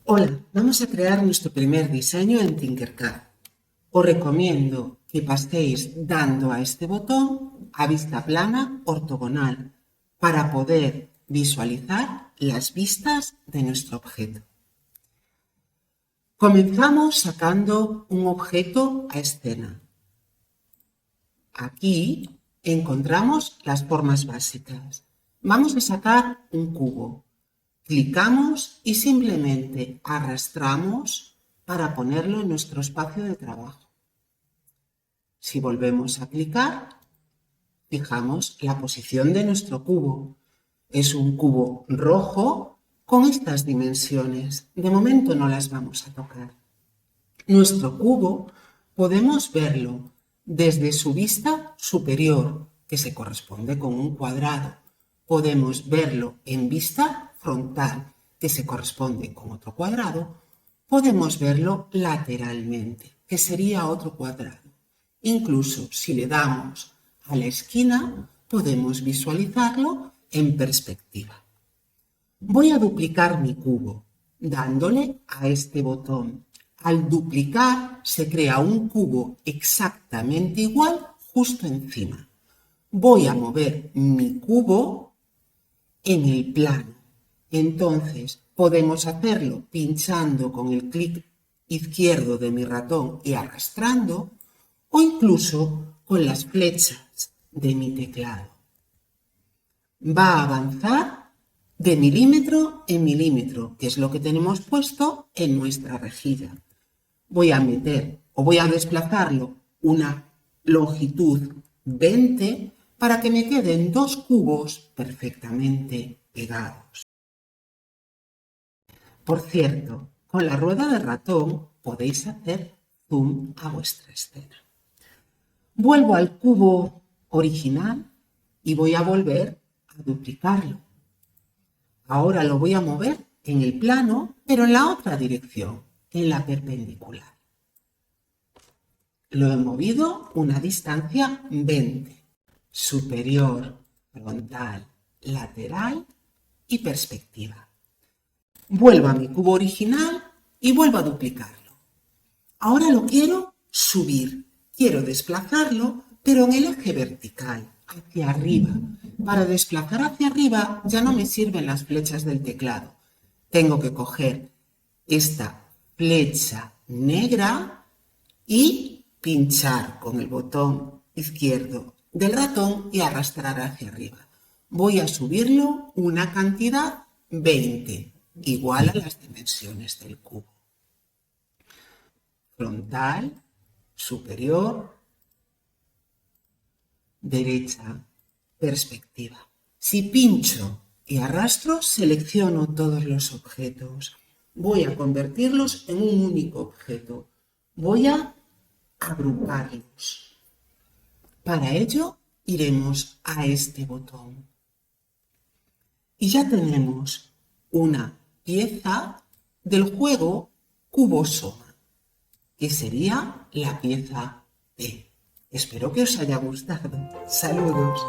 Hola, vamos a crear nuestro primer diseño en Tinkercad. Os recomiendo que paséis dando a este botón a vista plana ortogonal para poder visualizar las vistas de nuestro objeto. Comenzamos sacando un objeto a escena. Aquí encontramos las formas básicas. Vamos a sacar un cubo. Clicamos y simplemente arrastramos para ponerlo en nuestro espacio de trabajo. Si volvemos a clicar, fijamos la posición de nuestro cubo. Es un cubo rojo con estas dimensiones. De momento no las vamos a tocar. Nuestro cubo podemos verlo desde su vista superior, que se corresponde con un cuadrado. Podemos verlo en vista frontal, que se corresponde con otro cuadrado. Podemos verlo lateralmente, que sería otro cuadrado. Incluso si le damos a la esquina, podemos visualizarlo en perspectiva. Voy a duplicar mi cubo, dándole a este botón. Al duplicar, se crea un cubo exactamente igual justo encima. Voy a mover mi cubo en el plano. Entonces, podemos hacerlo pinchando con el clic izquierdo de mi ratón y arrastrando, o incluso con las flechas de mi teclado. Va a avanzar de milímetro en milímetro, que es lo que tenemos puesto en nuestra rejilla. Voy a meter o voy a desplazarlo una longitud 20 para que me queden dos cubos perfectamente pegados. Por cierto, con la rueda de ratón podéis hacer zoom a vuestra escena. Vuelvo al cubo original y voy a volver a duplicarlo. Ahora lo voy a mover en el plano, pero en la otra dirección, en la perpendicular. Lo he movido una distancia 20, superior, frontal, lateral y perspectiva. Vuelvo a mi cubo original y vuelvo a duplicarlo. Ahora lo quiero subir. Quiero desplazarlo, pero en el eje vertical, hacia arriba. Para desplazar hacia arriba ya no me sirven las flechas del teclado. Tengo que coger esta flecha negra y pinchar con el botón izquierdo del ratón y arrastrar hacia arriba. Voy a subirlo una cantidad 20, igual a las dimensiones del cubo. Frontal, superior, derecha, perspectiva. Si pincho y arrastro, selecciono todos los objetos. Voy a convertirlos en un único objeto. Voy a agruparlos. Para ello, iremos a este botón. Y ya tenemos una pieza del juego Cubo-Soma, que sería la pieza B. Espero que os haya gustado. ¡Saludos!